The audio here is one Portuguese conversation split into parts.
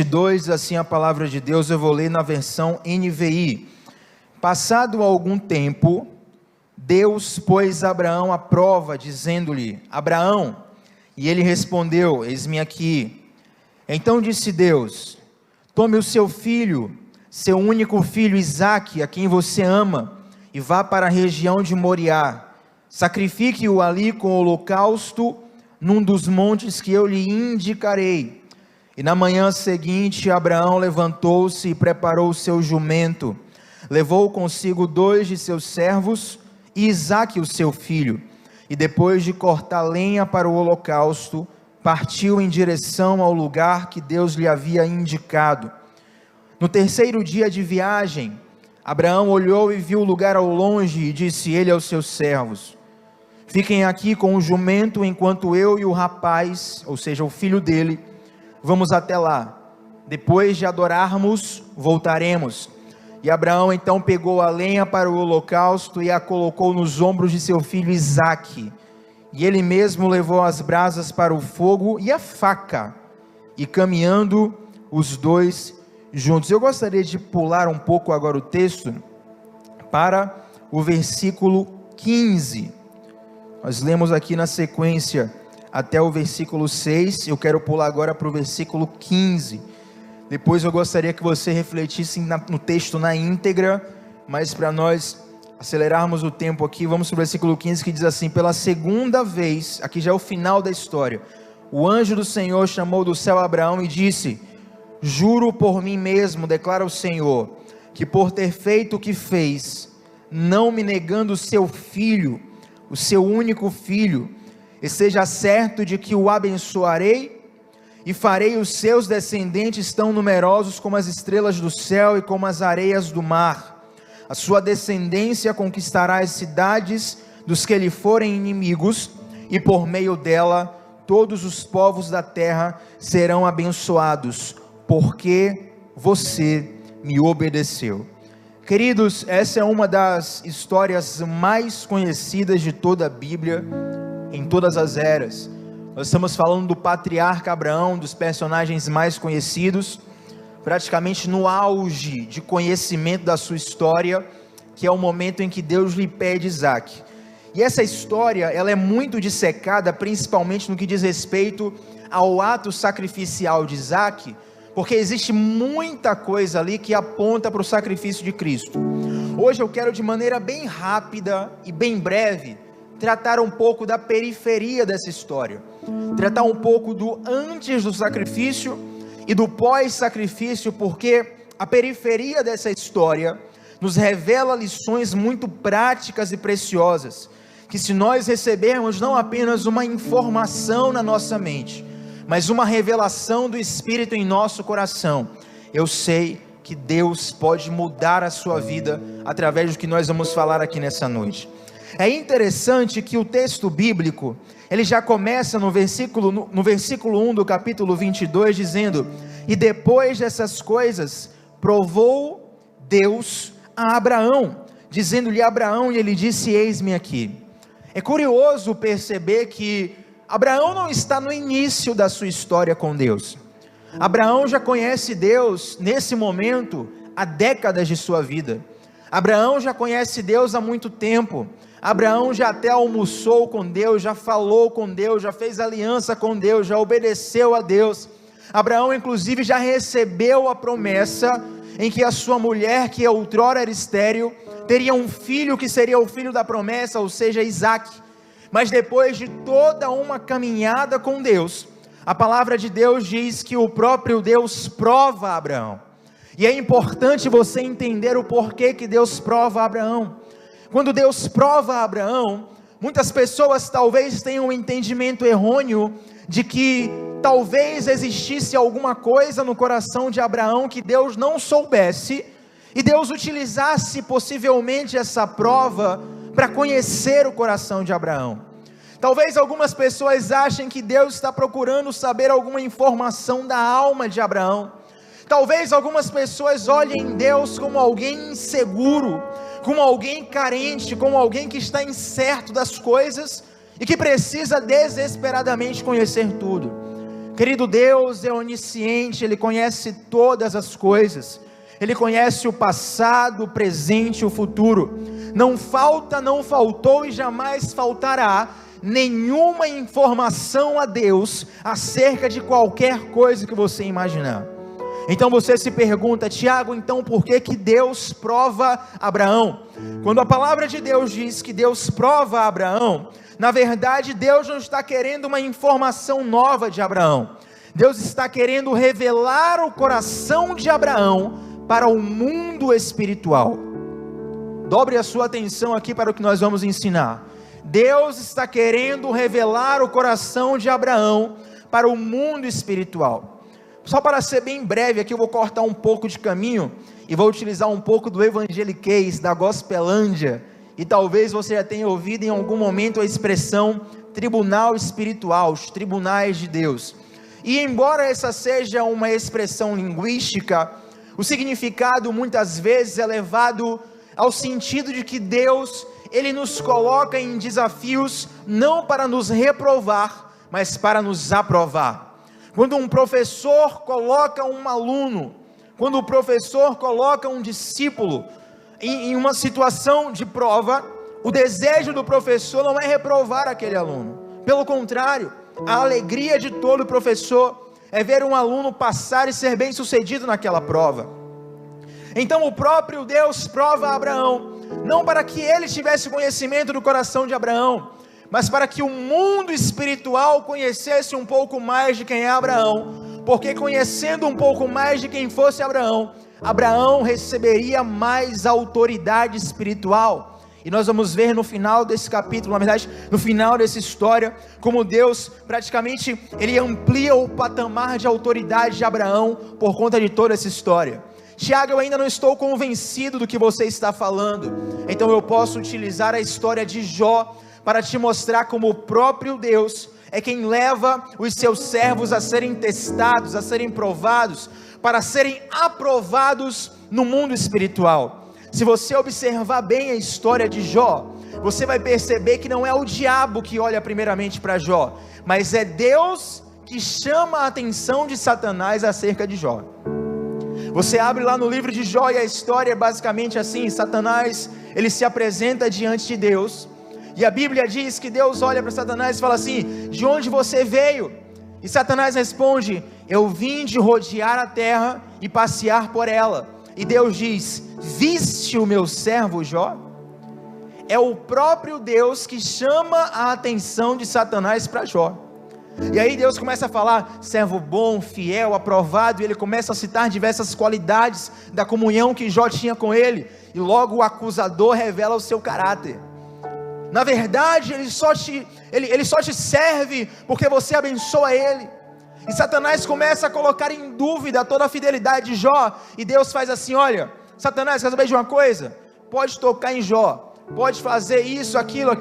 2, assim a palavra de Deus, eu vou ler na versão NVI. Passado algum tempo, Deus pôs Abraão à prova, dizendo-lhe: Abraão, e ele respondeu: eis-me aqui. Então disse Deus: tome o seu filho, seu único filho Isaque, a quem você ama, e vá para a região de Moriá. Sacrifique-o ali com holocausto, num dos montes que eu lhe indicarei. E na manhã seguinte, Abraão levantou-se e preparou o seu jumento, levou consigo 2 de seus servos e Isaque, o seu filho, e depois de cortar lenha para o holocausto, partiu em direção ao lugar que Deus lhe havia indicado. No 3º dia de viagem, Abraão olhou e viu o lugar ao longe, e disse ele aos seus servos: fiquem aqui com o jumento, enquanto eu e o rapaz, ou seja, o filho dele, vamos até lá. Depois de adorarmos, voltaremos. E Abraão então pegou a lenha para o holocausto e a colocou nos ombros de seu filho Isaque. E ele mesmo levou as brasas para o fogo e a faca, e caminhando os dois juntos. Eu gostaria de pular um pouco agora o texto para o versículo 15. Nós lemos aqui na sequência até o versículo 6, eu quero pular agora para o versículo 15, depois eu gostaria que você refletisse no texto na íntegra, mas para nós acelerarmos o tempo aqui, vamos para o versículo 15, que diz assim: pela segunda vez, aqui já é o final da história, o anjo do Senhor chamou do céu Abraão e disse: juro por mim mesmo, declara o Senhor, que por ter feito o que fez, não me negando o seu filho, o seu único filho, esteja certo de que o abençoarei e farei os seus descendentes tão numerosos como as estrelas do céu e como as areias do mar. A sua descendência conquistará as cidades dos que lhe forem inimigos, e por meio dela todos os povos da terra serão abençoados, porque você me obedeceu. Queridos, essa é uma das histórias mais conhecidas de toda a Bíblia, em todas as eras. Nós estamos falando do patriarca Abraão, dos personagens mais conhecidos, praticamente no auge de conhecimento da sua história, que é o momento em que Deus lhe pede Isaque. E essa história, ela é muito dissecada, principalmente no que diz respeito ao ato sacrificial de Isaque, porque existe muita coisa ali que aponta para o sacrifício de Cristo. Hoje eu quero, de maneira bem rápida e bem breve, tratar um pouco da periferia dessa história, tratar um pouco do antes do sacrifício e do pós-sacrifício, porque a periferia dessa história nos revela lições muito práticas e preciosas, que se nós recebermos não apenas uma informação na nossa mente, mas uma revelação do Espírito em nosso coração, eu sei que Deus pode mudar a sua vida através do que nós vamos falar aqui nessa noite. É interessante que o texto bíblico, ele já começa no versículo 1 do capítulo 22, dizendo: e depois dessas coisas, provou Deus a Abraão, dizendo-lhe Abraão, e ele disse: eis-me aqui. É curioso perceber que Abraão não está no início da sua história com Deus. Abraão já conhece Deus nesse momento há décadas de sua vida. Abraão já conhece Deus há muito tempo. Abraão já até almoçou com Deus, já falou com Deus, já fez aliança com Deus, já obedeceu a Deus. Abraão inclusive já recebeu a promessa em que a sua mulher, que outrora era estéril, teria um filho que seria o filho da promessa, ou seja, Isaque. Mas depois de toda uma caminhada com Deus, a palavra de Deus diz que o próprio Deus prova Abraão. E é importante você entender o porquê que Deus prova Abraão. Quando Deus prova Abraão, muitas pessoas talvez tenham um entendimento errôneo de que talvez existisse alguma coisa no coração de Abraão que Deus não soubesse, e Deus utilizasse possivelmente essa prova para conhecer o coração de Abraão. Talvez algumas pessoas achem que Deus está procurando saber alguma informação da alma de Abraão. Talvez algumas pessoas olhem Deus como alguém inseguro, como alguém carente, como alguém que está incerto das coisas e que precisa desesperadamente conhecer tudo. Querido, Deus é onisciente, Ele conhece todas as coisas, Ele conhece o passado, o presente e o futuro. Não falta, não faltou e jamais faltará nenhuma informação a Deus acerca de qualquer coisa que você imaginar. Então você se pergunta: Tiago, então por que Deus prova Abraão? Quando a palavra de Deus diz que Deus prova Abraão, na verdade Deus não está querendo uma informação nova de Abraão. Deus está querendo revelar o coração de Abraão para o mundo espiritual. Dobre a sua atenção aqui para o que nós vamos ensinar. Deus está querendo revelar o coração de Abraão para o mundo espiritual. Só para ser bem breve aqui, eu vou cortar um pouco de caminho e vou utilizar um pouco do evangeliquez, da gospelândia, e talvez você já tenha ouvido em algum momento a expressão tribunal espiritual, os tribunais de Deus. E embora essa seja uma expressão linguística, o significado muitas vezes é levado ao sentido de que Deus, Ele nos coloca em desafios não para nos reprovar, mas para nos aprovar. Quando um professor coloca um aluno, quando o professor coloca um discípulo em uma situação de prova, o desejo do professor não é reprovar aquele aluno. Pelo contrário, a alegria de todo professor é ver um aluno passar e ser bem sucedido naquela prova. Então o próprio Deus prova Abraão, não para que ele tivesse conhecimento do coração de Abraão, mas para que o mundo espiritual conhecesse um pouco mais de quem é Abraão, porque conhecendo um pouco mais de quem fosse Abraão, Abraão receberia mais autoridade espiritual. E nós vamos ver no final desse capítulo, na verdade, no final dessa história, como Deus praticamente, Ele amplia o patamar de autoridade de Abraão, por conta de toda essa história. Tiago, eu ainda não estou convencido do que você está falando, então eu posso utilizar a história de Jó, para te mostrar como o próprio Deus é quem leva os seus servos a serem testados, a serem provados, para serem aprovados no mundo espiritual. Se você observar bem a história de Jó, você vai perceber que não é o diabo que olha primeiramente para Jó, mas é Deus que chama a atenção de Satanás acerca de Jó. Você abre lá no livro de Jó e a história é basicamente assim: Satanás, ele se apresenta diante de Deus, e a Bíblia diz que Deus olha para Satanás e fala assim: de onde você veio? E Satanás responde: eu vim de rodear a terra e passear por ela. E Deus diz: viste o meu servo Jó? É o próprio Deus que chama a atenção de Satanás para Jó. E aí Deus começa a falar: servo bom, fiel, aprovado, e ele começa a citar diversas qualidades da comunhão que Jó tinha com ele, e logo o acusador revela o seu caráter. Na verdade, ele só te serve porque você abençoa ele. E Satanás começa a colocar em dúvida toda a fidelidade de Jó, e Deus faz assim: olha, Satanás, quer saber de uma coisa? Pode tocar em Jó, pode fazer isso, aquilo,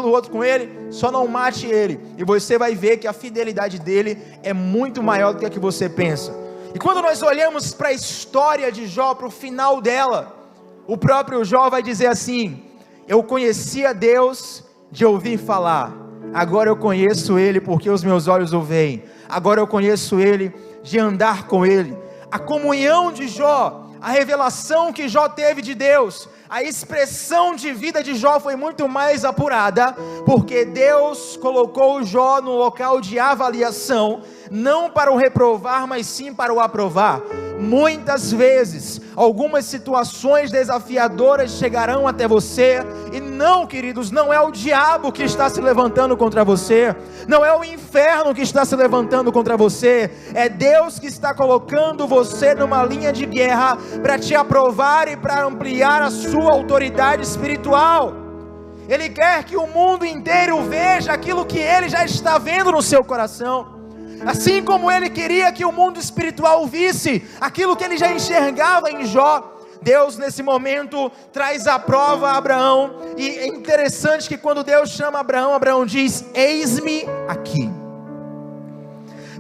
outro com ele, só não mate ele, e você vai ver que a fidelidade dele é muito maior do que a que você pensa. E quando nós olhamos para a história de Jó, para o final dela, o próprio Jó vai dizer assim: eu conhecia Deus de ouvir falar, agora eu conheço Ele porque os meus olhos o veem, agora eu conheço Ele de andar com Ele. A comunhão de Jó, a revelação que Jó teve de Deus, a expressão de vida de Jó foi muito mais apurada, porque Deus colocou Jó no local de avaliação, não para o reprovar, mas sim para o aprovar. Muitas vezes, algumas situações desafiadoras chegarão até você, e não, queridos, não é o diabo que está se levantando contra você, não é o inferno que está se levantando contra você, é Deus que está colocando você numa linha de guerra, para te aprovar e para ampliar a sua autoridade espiritual. Ele quer que o mundo inteiro veja aquilo que Ele já está vendo no seu coração, assim como Ele queria que o mundo espiritual visse aquilo que Ele já enxergava em Jó. Deus nesse momento traz a prova a Abraão, e é interessante que quando Deus chama Abraão, Abraão diz: eis-me aqui.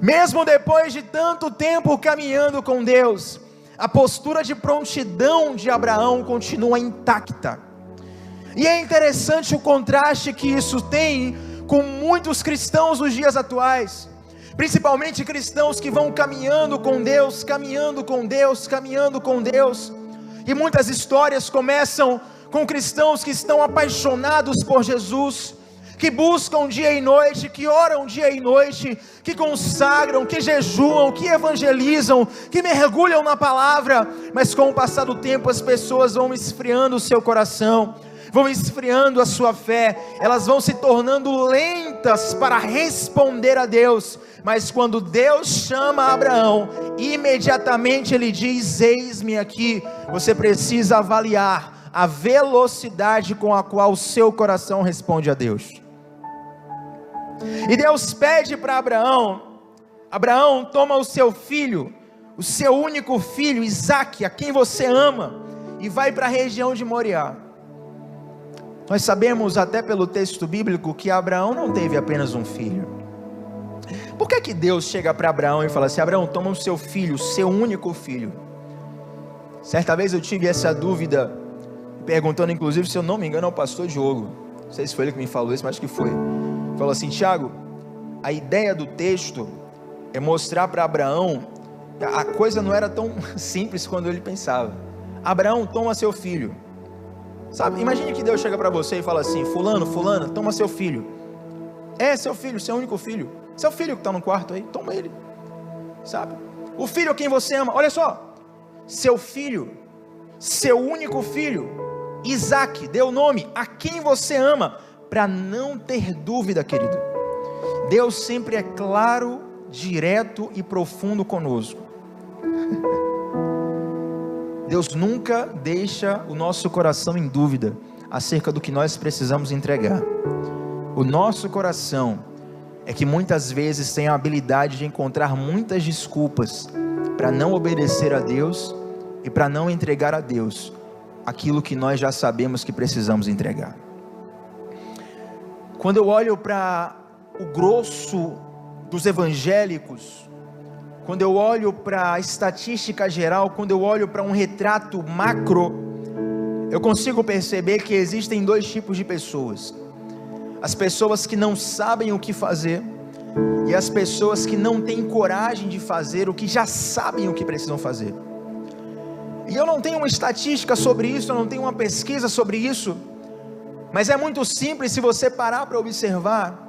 Mesmo depois de tanto tempo caminhando com Deus, a postura de prontidão de Abraão continua intacta. E é interessante o contraste que isso tem com muitos cristãos nos dias atuais, principalmente cristãos que vão caminhando com Deus, caminhando com Deus, caminhando com Deus, e muitas histórias começam com cristãos que estão apaixonados por Jesus, que buscam dia e noite, que oram dia e noite, que consagram, que jejuam, que evangelizam, que mergulham na palavra, mas com o passar do tempo as pessoas vão esfriando o seu coração, vão esfriando a sua fé, elas vão se tornando lentas para responder a Deus, mas quando Deus chama Abraão, imediatamente ele diz: eis-me aqui. Você precisa avaliar a velocidade com a qual o seu coração responde a Deus. E Deus pede para Abraão: Abraão, toma o seu filho, o seu único filho, Isaque, a quem você ama, e vai para a região de Moriá. Nós sabemos até pelo texto bíblico que Abraão não teve apenas um filho. Por que Deus chega para Abraão e fala assim: Abraão, toma o seu filho, o seu único filho? Certa vez eu tive essa dúvida, perguntando inclusive, se eu não me engano, ao pastor Diogo, não sei se foi ele que me falou isso, mas acho que foi. Falou assim: Tiago, a ideia do texto é mostrar para Abraão, a coisa não era tão simples quando ele pensava. Abraão, toma seu filho. Sabe, imagine que Deus chega para você e fala assim: fulano, fulana, toma seu filho. É seu filho, seu único filho, seu filho que está no quarto aí, toma ele. Sabe, o filho a quem você ama, olha só, seu filho, seu único filho, Isaque, dê o nome a quem você ama, para não ter dúvida, querido. Deus sempre é claro, direto e profundo conosco. Deus nunca deixa o nosso coração em dúvida acerca do que nós precisamos entregar. O nosso coração é que muitas vezes tem a habilidade de encontrar muitas desculpas para não obedecer a Deus e para não entregar a Deus aquilo que nós já sabemos que precisamos entregar. Quando eu olho para o grosso dos evangélicos, quando eu olho para a estatística geral, quando eu olho para um retrato macro, eu consigo perceber que existem dois tipos de pessoas: as pessoas que não sabem o que fazer, e as pessoas que não têm coragem de fazer o que já sabem o que precisam fazer. E eu não tenho uma estatística sobre isso, eu não tenho uma pesquisa sobre isso, mas é muito simples se você parar para observar.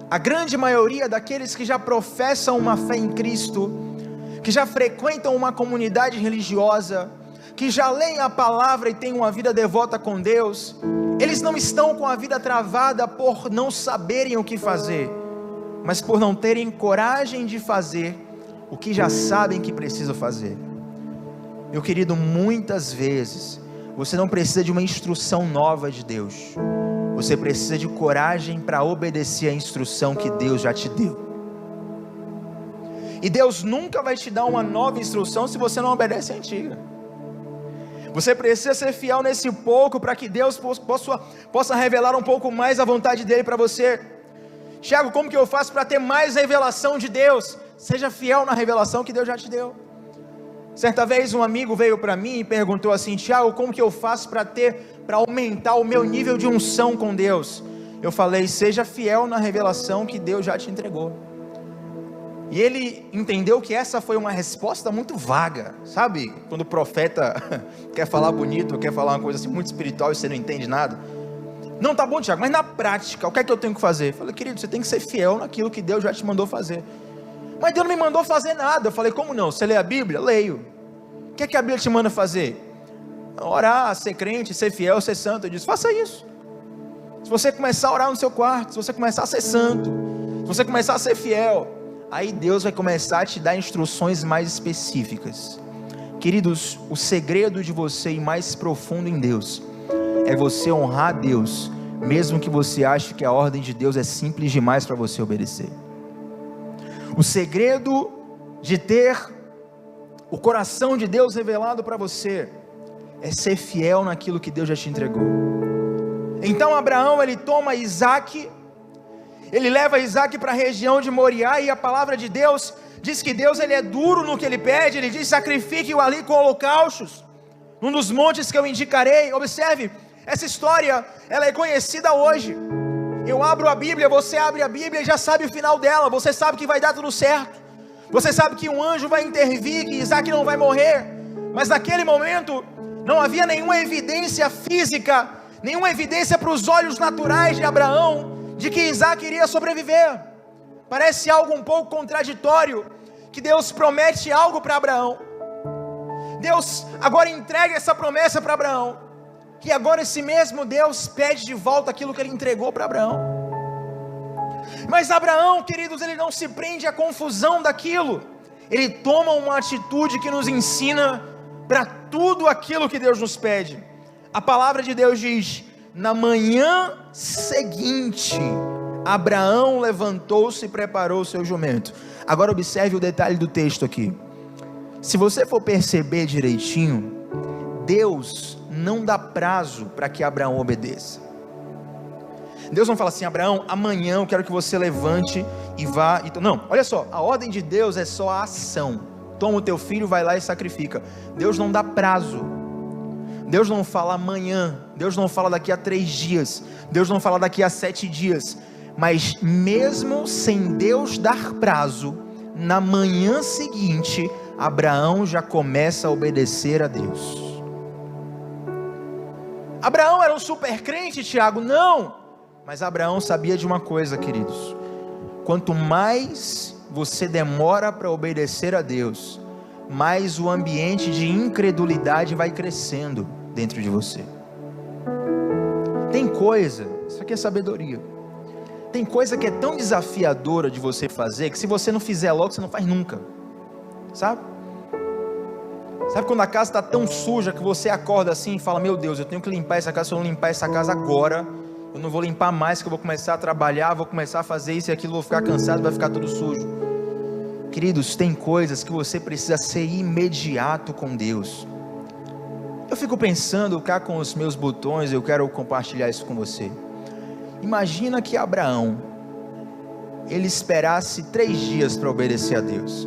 A grande maioria daqueles que já professam uma fé em Cristo, que já frequentam uma comunidade religiosa, que já leem a palavra e têm uma vida devota com Deus, eles não estão com a vida travada por não saberem o que fazer, mas por não terem coragem de fazer o que já sabem que precisam fazer. Meu querido, muitas vezes você não precisa de uma instrução nova de Deus, você precisa de coragem para obedecer a instrução que Deus já te deu. E Deus nunca vai te dar uma nova instrução se você não obedece a antiga. Você precisa ser fiel nesse pouco para que Deus possa revelar um pouco mais a vontade dele para você. Tiago, como que eu faço para ter mais revelação de Deus? Seja fiel na revelação que Deus já te deu. Certa vez um amigo veio para mim e perguntou assim: Tiago, como que eu faço para aumentar o meu nível de unção com Deus? Eu falei: seja fiel na revelação que Deus já te entregou. E ele entendeu que essa foi uma resposta muito vaga, sabe? Quando o profeta quer falar bonito, quer falar uma coisa assim muito espiritual e você não entende nada. Não, tá bom, Tiago, mas na prática, o que é que eu tenho que fazer? Eu falei: querido, você tem que ser fiel naquilo que Deus já te mandou fazer. Mas Deus não me mandou fazer nada. Eu falei: como não? Você lê a Bíblia? Leio. O que é que a Bíblia te manda fazer? Orar, ser crente, ser fiel, ser santo. Eu disse: faça isso. Se você começar a orar no seu quarto, se você começar a ser santo, se você começar a ser fiel, aí Deus vai começar a te dar instruções mais específicas. Queridos, o segredo de você ir mais profundo em Deus é você honrar a Deus, mesmo que você ache que a ordem de Deus é simples demais para você obedecer. O segredo de ter o coração de Deus revelado para você é ser fiel naquilo que Deus já te entregou. Então Abraão, ele toma Isaque, ele leva Isaque para a região de Moriá, e a palavra de Deus diz que Deus, ele é duro no que ele pede. Ele diz: sacrifique-o ali com holocaustos, num dos montes que eu indicarei. Observe, essa história, ela é conhecida hoje, Eu abro a Bíblia, você abre a Bíblia e já sabe o final dela. Você sabe que vai dar tudo certo. Você sabe que um anjo vai intervir, que Isaac não vai morrer. Mas naquele momento não havia nenhuma evidência física, nenhuma evidência para os olhos naturais de Abraão de que Isaac iria sobreviver. Parece algo um pouco contraditório, que Deus promete algo para Abraão. Deus agora entrega essa promessa para Abraão, e agora esse mesmo Deus pede de volta aquilo que ele entregou para Abraão. Mas Abraão, queridos, ele não se prende à confusão daquilo. Ele toma uma atitude que nos ensina para tudo aquilo que Deus nos pede. A palavra de Deus diz: na manhã seguinte, Abraão levantou-se e preparou o seu jumento. Agora observe o detalhe do texto aqui. Se você for perceber direitinho, Deus não dá prazo para que Abraão obedeça. Deus não fala assim: Abraão, amanhã eu quero que você levante e vá. Não, olha só, a ordem de Deus é só a ação. Toma o teu filho, vai lá e sacrifica. Deus não dá prazo. Deus não fala amanhã. Deus não fala daqui a 3 dias. Deus não fala daqui a 7 dias. Mas mesmo sem Deus dar prazo, na manhã seguinte, Abraão já começa a obedecer a Deus. Abraão era um super crente, Tiago? Não, mas Abraão sabia de uma coisa, queridos: quanto mais você demora para obedecer a Deus, mais o ambiente de incredulidade vai crescendo dentro de você. Tem coisa, isso aqui é sabedoria, tem coisa que é tão desafiadora de você fazer, que se você não fizer logo, você não faz nunca, sabe? Sabe quando a casa está tão suja que você acorda assim e fala: meu Deus, eu tenho que limpar essa casa. Se eu não limpar essa casa agora, eu não vou limpar mais, que eu vou começar a trabalhar, vou começar a fazer isso e aquilo, vou ficar cansado, vai ficar tudo sujo. Queridos, tem coisas que você precisa ser imediato com Deus. Eu fico pensando cá com os meus botões, eu quero compartilhar isso com você. Imagina que Abraão, ele esperasse 3 dias para obedecer a Deus.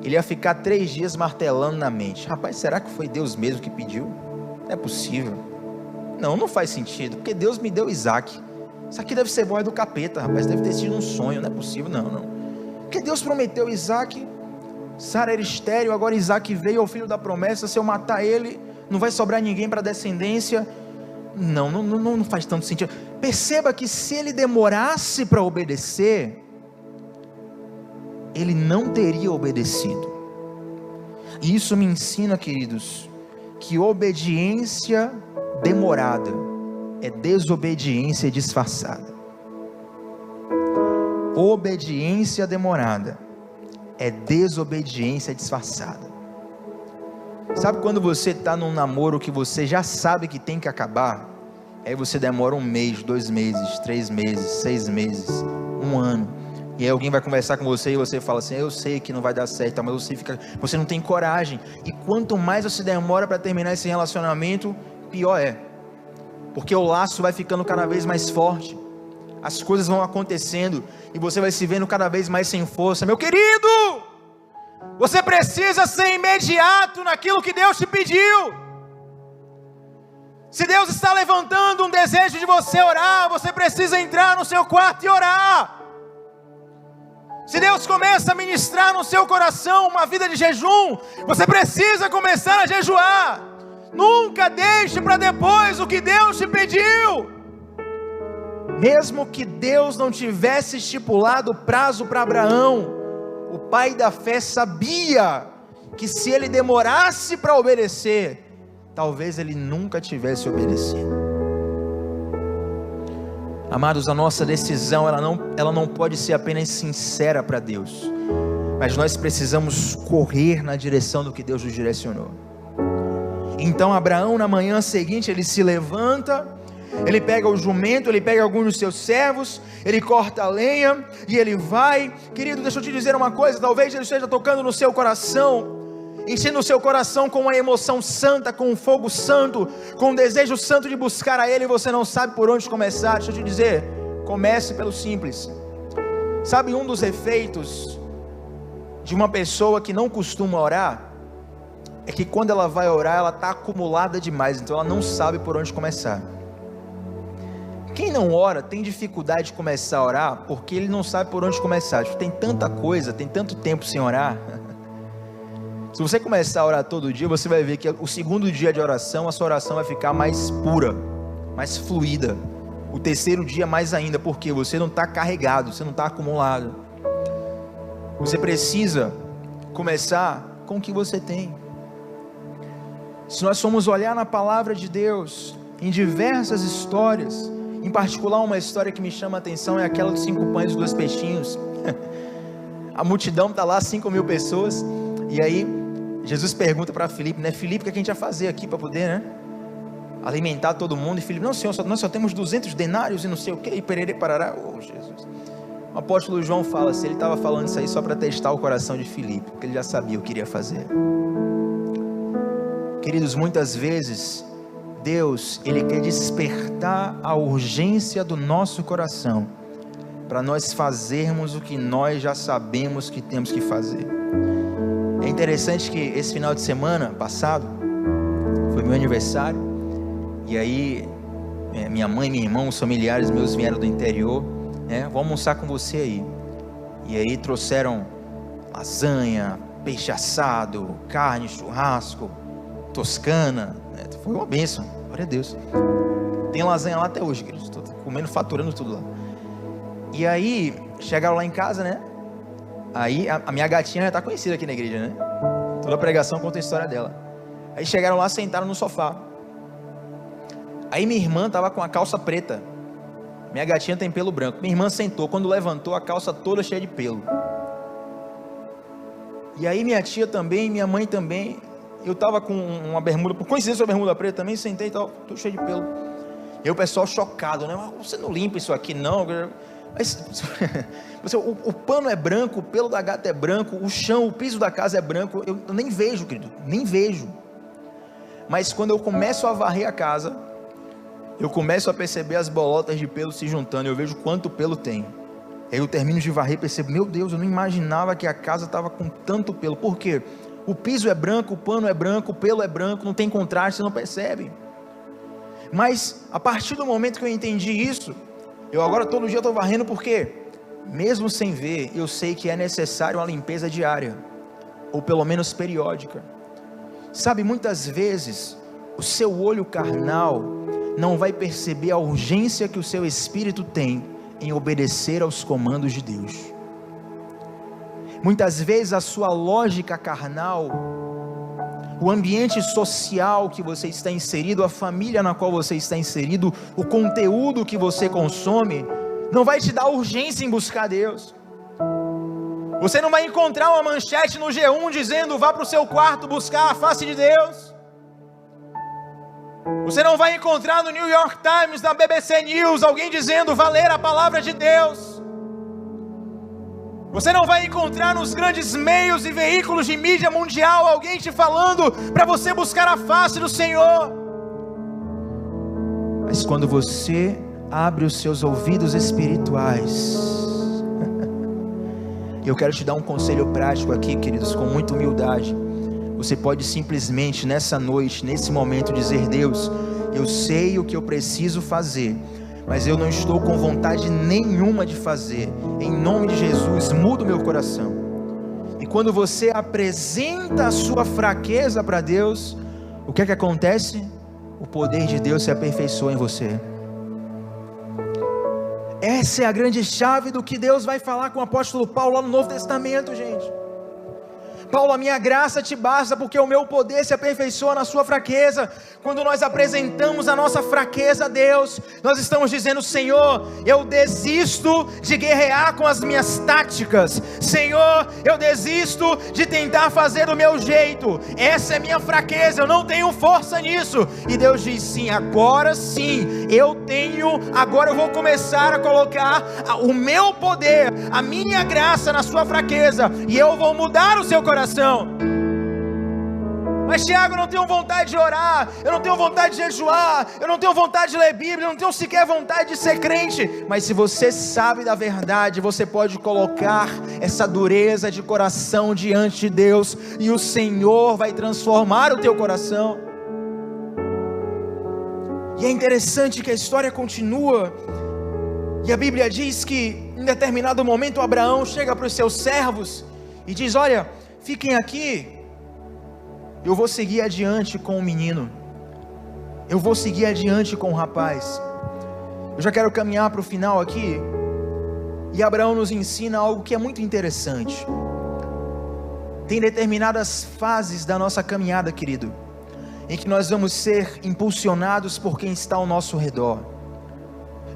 Ele ia ficar 3 dias martelando na mente: rapaz, será que foi Deus mesmo que pediu? Não é possível. Não faz sentido, porque Deus me deu Isaac. Isso aqui deve ser voz do capeta, rapaz, deve ter sido um sonho, não é possível, não. Porque Deus prometeu Isaac, Sara era estéril, agora Isaac veio, é o filho da promessa. Se eu matar ele, não vai sobrar ninguém para a descendência. Não faz tanto sentido. Perceba que se ele demorasse para obedecer, ele não teria obedecido. E isso me ensina, queridos, que obediência demorada é desobediência disfarçada. Obediência demorada é desobediência disfarçada. Sabe quando você está num namoro que você já sabe que tem que acabar, aí você demora 1 mês, 2 meses, 3 meses, 6 meses, 1 ano, e aí alguém vai conversar com você e você fala assim: eu sei que não vai dar certo, mas você não tem coragem. E quanto mais você demora para terminar esse relacionamento, pior é, porque o laço vai ficando cada vez mais forte, as coisas vão acontecendo e você vai se vendo cada vez mais sem força. Meu querido, você precisa ser imediato naquilo que Deus te pediu. Se Deus está levantando um desejo de você orar, você precisa entrar no seu quarto e orar. Se Deus começa a ministrar no seu coração uma vida de jejum, você precisa começar a jejuar. Nunca deixe para depois o que Deus te pediu. Mesmo que Deus não tivesse estipulado prazo para Abraão, o pai da fé sabia que se ele demorasse para obedecer, talvez ele nunca tivesse obedecido. Amados, a nossa decisão, ela não pode ser apenas sincera para Deus, mas nós precisamos correr na direção do que Deus nos direcionou. Então Abraão, na manhã seguinte, ele se levanta, ele pega o jumento, ele pega alguns dos seus servos, ele corta a lenha e ele vai. Querido, deixa eu te dizer uma coisa, talvez ele esteja tocando no seu coração, enchendo o seu coração com uma emoção santa, com um fogo santo, com um desejo santo de buscar a Ele, e você não sabe por onde começar. Deixa eu te dizer, comece pelo simples. Sabe, um dos efeitos de uma pessoa que não costuma orar, é que quando ela vai orar, ela está acumulada demais, então ela não sabe por onde começar. Quem não ora tem dificuldade de começar a orar porque ele não sabe por onde começar. Tem tanta coisa, tem tanto tempo sem orar. Se você começar a orar todo dia, você vai ver que o segundo dia de oração, a sua oração vai ficar mais pura, mais fluida. O terceiro dia mais ainda, porque você não está carregado, você não está acumulado. Você precisa começar com o que você tem. Se nós formos olhar na palavra de Deus, em diversas histórias, em particular uma história que me chama a atenção é aquela dos 5 pães e 2 peixinhos. A multidão está lá, 5.000 pessoas, e aí Jesus pergunta para Filipe, né? Filipe, o que a gente vai fazer aqui para poder, né, alimentar todo mundo? E Filipe, não Senhor, nós só temos 200 denários e não sei o que, e perere parará. Oh Jesus. O apóstolo João fala assim, ele estava falando isso aí só para testar o coração de Filipe, porque ele já sabia o que iria fazer. Queridos, muitas vezes Deus, Ele quer despertar a urgência do nosso coração, para nós fazermos o que nós já sabemos que temos que fazer. É interessante que esse final de semana passado, foi meu aniversário, e aí, minha mãe e meu irmão, os familiares meus vieram do interior, vou almoçar com você aí, e aí trouxeram lasanha, peixe assado, carne, churrasco, toscana, foi uma bênção, glória a Deus. Tem lasanha lá até hoje, queridos, estou comendo, faturando tudo lá. E aí, chegaram lá em casa, né? Aí, a minha gatinha já está conhecida aqui na igreja, né? Toda pregação conta a história dela. Aí chegaram lá, sentaram no sofá. Aí minha irmã estava com a calça preta. Minha gatinha tem pelo branco. Minha irmã sentou, quando levantou, a calça toda cheia de pelo. E aí minha tia também, minha mãe também. Eu estava com uma bermuda, por coincidência, uma bermuda preta também, sentei e tal, tudo cheio de pelo. E aí o pessoal chocado, né? Você não limpa isso aqui não? Mas, o pano é branco, o pelo da gata é branco, o chão, o piso da casa é branco. Eu nem vejo, querido, nem vejo. Mas quando eu começo a varrer a casa, eu começo a perceber as bolotas de pelo se juntando, eu vejo quanto pelo tem. Aí eu termino de varrer e percebo, meu Deus, eu não imaginava que a casa estava com tanto pelo. Por quê? O piso é branco, o pano é branco, o pelo é branco, não tem contraste, você não percebe. Mas a partir do momento que eu entendi isso, eu agora todo dia estou varrendo, porque mesmo sem ver, eu sei que é necessário uma limpeza diária, ou pelo menos periódica. Sabe, muitas vezes o seu olho carnal não vai perceber a urgência que o seu espírito tem em obedecer aos comandos de Deus. Muitas vezes a sua lógica carnal, o ambiente social que você está inserido, a família na qual você está inserido, o conteúdo que você consome, não vai te dar urgência em buscar Deus. Você não vai encontrar uma manchete no G1 dizendo, vá para o seu quarto buscar a face de Deus. Você não vai encontrar no New York Times, na BBC News, alguém dizendo, vá ler a palavra de Deus. Você não vai encontrar nos grandes meios e veículos de mídia mundial alguém te falando para você buscar a face do Senhor. Mas quando você abre os seus ouvidos espirituais, eu quero te dar um conselho prático aqui, queridos, com muita humildade. Você pode simplesmente nessa noite, nesse momento dizer, Deus, eu sei o que eu preciso fazer, mas eu não estou com vontade nenhuma de fazer. Em nome de Jesus, muda o meu coração. E quando você apresenta a sua fraqueza para Deus, o que é que acontece? O poder de Deus se aperfeiçoa em você. Essa é a grande chave do que Deus vai falar com o apóstolo Paulo lá no Novo Testamento, gente. Paulo, a minha graça te basta, porque o meu poder se aperfeiçoa na sua fraqueza. Quando nós apresentamos a nossa fraqueza a Deus, nós estamos dizendo, Senhor, eu desisto de guerrear com as minhas táticas. Senhor, eu desisto de tentar fazer do meu jeito. Essa é minha fraqueza, eu não tenho força nisso. E Deus diz, sim, agora sim, eu tenho, agora eu vou começar a colocar o meu poder, a minha graça na sua fraqueza, e eu vou mudar o seu coração. Mas Tiago, eu não tenho vontade de orar, eu não tenho vontade de jejuar, eu não tenho vontade de ler Bíblia, eu não tenho sequer vontade de ser crente. Mas se você sabe da verdade, você pode colocar essa dureza de coração diante de Deus, e o Senhor vai transformar o teu coração. E é interessante que a história continua, e a Bíblia diz que em determinado momento Abraão chega para os seus servos e diz: olha, fiquem aqui, eu vou seguir adiante com o menino, eu vou seguir adiante com o rapaz. Eu já quero caminhar para o final aqui, e Abraão nos ensina algo que é muito interessante. Tem determinadas fases da nossa caminhada, querido, em que nós vamos ser impulsionados por quem está ao nosso redor,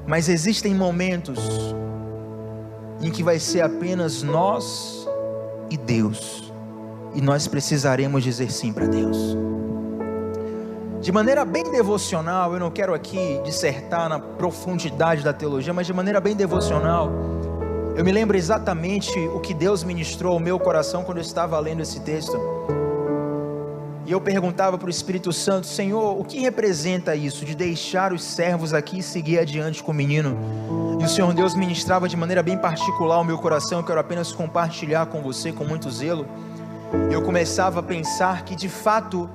mas existem momentos em que vai ser apenas nós e Deus, e nós precisaremos dizer sim para Deus. De maneira bem devocional, eu não quero aqui dissertar na profundidade da teologia, mas de maneira bem devocional, eu me lembro exatamente o que Deus ministrou ao meu coração quando eu estava lendo esse texto. E eu perguntava para o Espírito Santo: Senhor, o que representa isso, de deixar os servos aqui e seguir adiante com o menino? E o Senhor Deus ministrava de maneira bem particular ao meu coração. Eu quero apenas compartilhar com você com muito zelo. Eu começava a pensar que de fato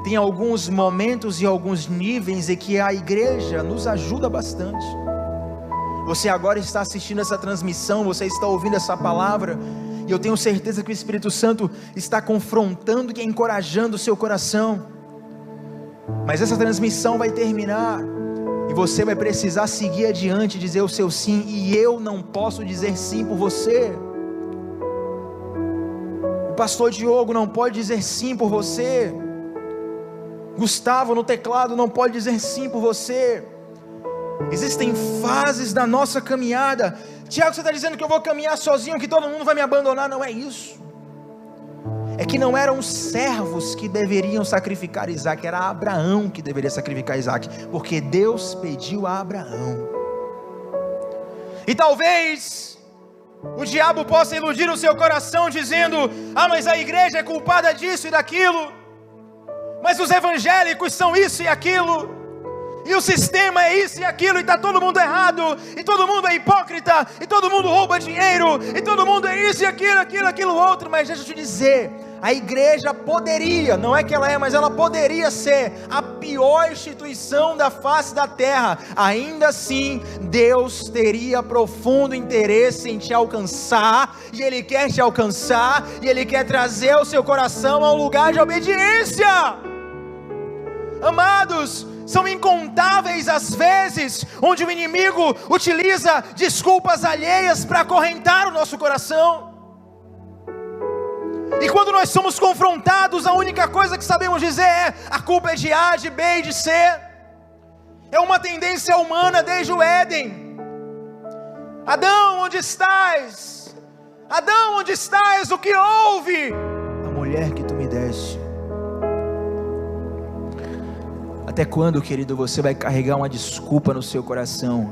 tem alguns momentos e alguns níveis em que a igreja nos ajuda bastante. Você agora está assistindo essa transmissão, você está ouvindo essa palavra, e eu tenho certeza que o Espírito Santo está confrontando e encorajando o seu coração. Mas essa transmissão vai terminar, e você vai precisar seguir adiante, dizer o seu sim, e eu não posso dizer sim por você. O pastor Diogo não pode dizer sim por você. Gustavo no teclado não pode dizer sim por você. Existem fases da nossa caminhada. Tiago, você está dizendo que eu vou caminhar sozinho, que todo mundo vai me abandonar? Não é isso. É que não eram os servos que deveriam sacrificar Isaac, era Abraão que deveria sacrificar Isaac, porque Deus pediu a Abraão. E talvez o diabo possa iludir o seu coração dizendo: ah, mas a igreja é culpada disso e daquilo, mas os evangélicos são isso e aquilo, e o sistema é isso e aquilo, e está todo mundo errado, e todo mundo é hipócrita, e todo mundo rouba dinheiro, e todo mundo é isso e aquilo outro. Mas deixa eu te dizer, a igreja poderia, não é que ela é, mas ela poderia ser a pior instituição da face da terra. Ainda assim, Deus teria profundo interesse em te alcançar, e Ele quer te alcançar, e Ele quer trazer o seu coração a um lugar de obediência. Amados, são incontáveis as vezes onde o inimigo utiliza desculpas alheias para acorrentar o nosso coração. E quando nós somos confrontados, a única coisa que sabemos dizer é: a culpa é de A, de B e de C. É uma tendência humana desde o Éden. Adão, onde estás? Adão, onde estás? O que houve? A mulher que tu me deste. Até quando, querido, você vai carregar uma desculpa no seu coração?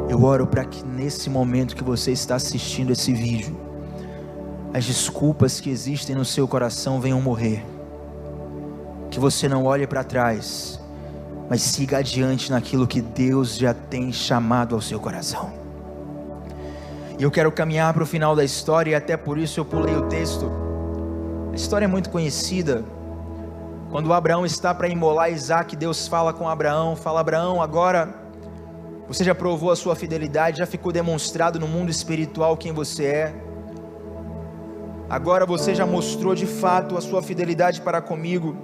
Eu oro para que nesse momento que você está assistindo esse vídeo, as desculpas que existem no seu coração venham morrer. Que você não olhe para trás, mas siga adiante naquilo que Deus já tem chamado ao seu coração. E eu quero caminhar para o final da história, e até por isso eu pulei o texto. A história é muito conhecida. Quando Abraão está para imolar Isaac, Deus fala com Abraão, fala: Abraão, agora você já provou a sua fidelidade, já ficou demonstrado no mundo espiritual quem você é. Agora você já mostrou de fato a sua fidelidade para comigo.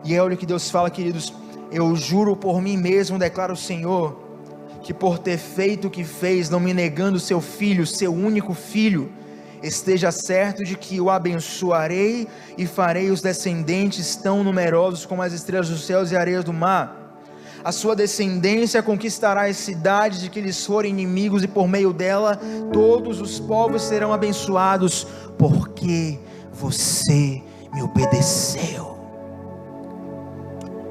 E olha o que Deus fala, queridos: eu juro por mim mesmo, declara o Senhor, que por ter feito o que fez, não me negando seu filho, seu único filho, esteja certo de que o abençoarei e farei os descendentes tão numerosos como as estrelas dos céus e areias do mar. A sua descendência conquistará as cidades de que lhes forem inimigos, e por meio dela todos os povos serão abençoados, porque você me obedeceu.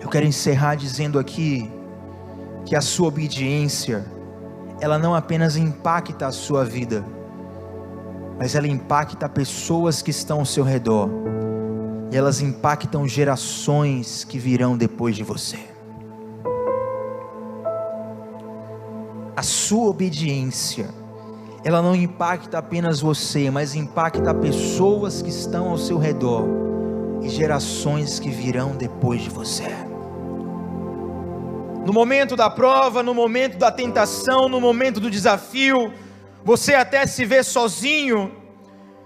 Eu quero encerrar dizendo aqui que a sua obediência, ela não apenas impacta a sua vida, mas ela impacta pessoas que estão ao seu redor, e elas impactam gerações que virão depois de você. A sua obediência, ela não impacta apenas você, mas impacta pessoas que estão ao seu redor, e gerações que virão depois de você. No momento da prova, no momento da tentação, no momento do desafio, você até se vê sozinho,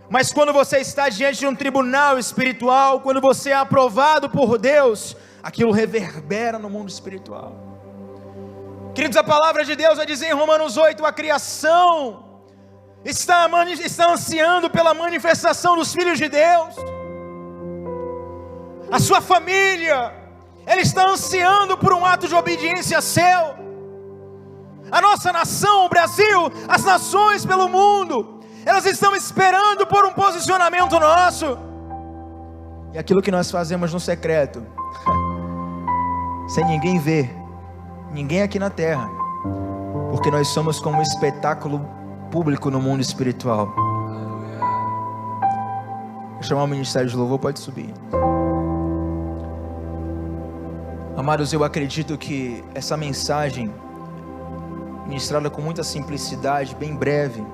mas quando você está diante de um tribunal espiritual, quando você é aprovado por Deus, aquilo reverbera no mundo espiritual. Queridos, a palavra de Deus vai dizer em Romanos 8, a criação está ansiando pela manifestação dos filhos de Deus. A sua família, ela está ansiando por um ato de obediência seu. A nossa nação, o Brasil, as nações pelo mundo, elas estão esperando por um posicionamento nosso. E aquilo que nós fazemos no secreto, sem ninguém ver, ninguém aqui na terra, porque nós somos como um espetáculo público no mundo espiritual. Vou chamar o ministério de louvor, pode subir. Amados, eu acredito que essa mensagem, ministrada com muita simplicidade, bem breve,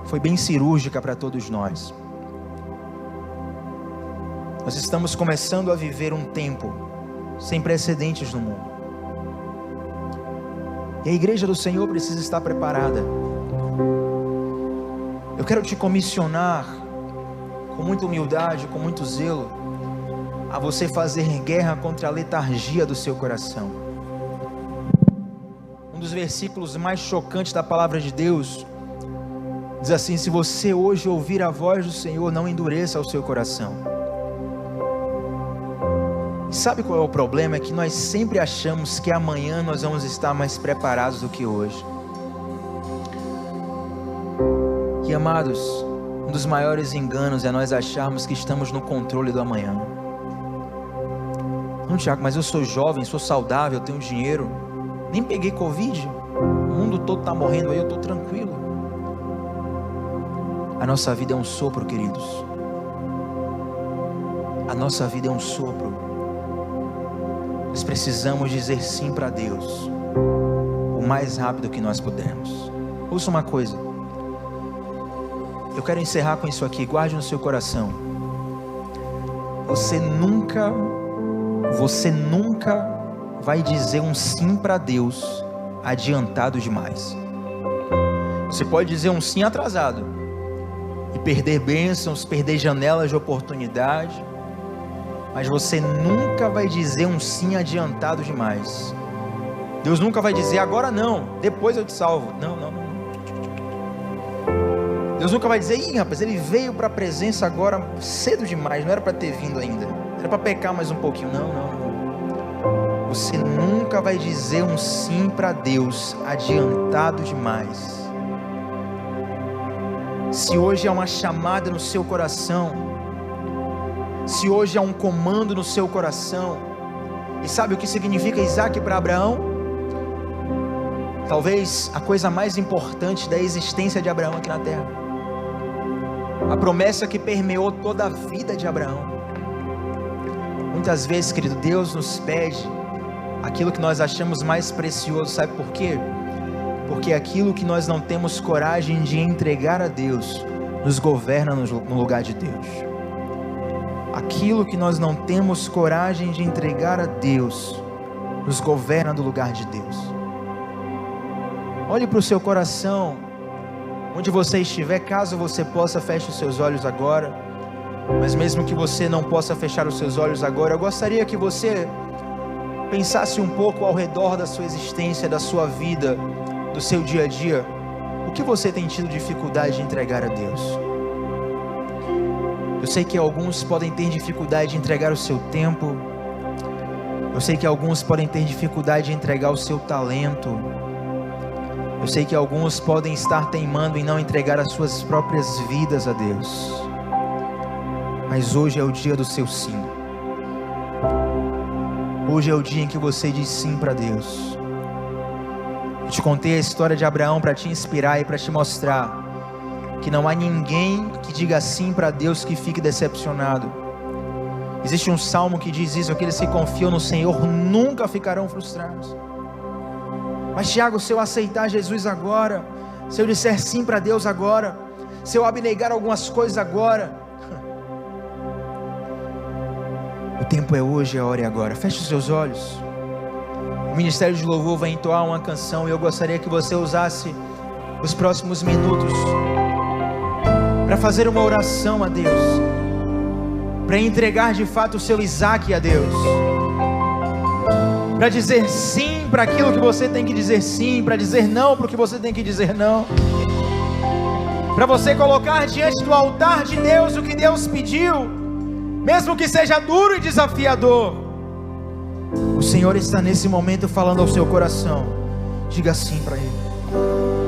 foi bem cirúrgica para todos nós. Nós estamos começando a viver um tempo sem precedentes no mundo, e a igreja do Senhor precisa estar preparada. Eu quero te comissionar, com muita humildade, com muito zelo, a você fazer guerra contra a letargia do seu coração. Um dos versículos mais chocantes da palavra de Deus diz assim: se você hoje ouvir a voz do Senhor, não endureça o seu coração. E sabe qual é o problema? É que nós sempre achamos que amanhã nós vamos estar mais preparados do que hoje. E amados, um dos maiores enganos é nós acharmos que estamos no controle do amanhã. Não, Tiago, mas eu sou jovem, sou saudável, tenho dinheiro, nem peguei Covid, o mundo todo está morrendo aí, eu estou tranquilo. A nossa vida é um sopro, queridos. A nossa vida é um sopro. Nós precisamos dizer sim para Deus o mais rápido que nós pudermos. Ouça uma coisa, eu quero encerrar com isso aqui, guarde no seu coração. Você nunca vai dizer um sim para Deus adiantado demais. Você pode dizer um sim atrasado e perder bênçãos, perder janelas de oportunidade, mas você nunca vai dizer um sim adiantado demais. Deus nunca vai dizer agora não, depois eu te salvo. Não. Deus nunca vai dizer, ih rapaz, ele veio para a presença agora cedo demais, não era para ter vindo ainda, era para pecar mais um pouquinho. Não. Você nunca vai dizer um sim para Deus adiantado demais. Se hoje há uma chamada no seu coração, se hoje há um comando no seu coração, e sabe o que significa Isaac para Abraão? Talvez a coisa mais importante da existência de Abraão aqui na terra, a promessa que permeou toda a vida de Abraão. Muitas vezes, querido, Deus nos pede aquilo que nós achamos mais precioso, sabe por quê? Porque aquilo que nós não temos coragem de entregar a Deus, nos governa no lugar de Deus. Aquilo que nós não temos coragem de entregar a Deus, nos governa no lugar de Deus. Olhe para o seu coração, onde você estiver, caso você possa, feche os seus olhos agora, mas mesmo que você não possa fechar os seus olhos agora, eu gostaria que você pensasse um pouco ao redor da sua existência, da sua vida, do seu dia a dia. O que você tem tido dificuldade de entregar a Deus? Eu sei que alguns podem ter dificuldade de entregar o seu tempo. Eu sei que alguns podem ter dificuldade de entregar o seu talento. Eu sei que alguns podem estar teimando em não entregar as suas próprias vidas a Deus. Mas hoje é o dia do seu sim. Hoje é o dia em que você diz sim para Deus. Eu te contei a história de Abraão para te inspirar e para te mostrar que não há ninguém que diga sim para Deus que fique decepcionado. Existe um salmo que diz isso: aqueles que confiam no Senhor nunca ficarão frustrados. Mas Tiago, se eu aceitar Jesus agora, se eu disser sim para Deus agora, se eu abnegar algumas coisas agora, O tempo é hoje, a hora é agora. Feche os seus olhos. O Ministério de Louvor vai entoar uma canção e eu gostaria que você usasse os próximos minutos para fazer uma oração a Deus, para entregar de fato o seu Isaac a Deus, para dizer sim para aquilo que você tem que dizer sim, para dizer não para o que você tem que dizer não, para você colocar diante do altar de Deus o que Deus pediu, mesmo que seja duro e desafiador. O Senhor está nesse momento falando ao seu coração. Diga sim para Ele.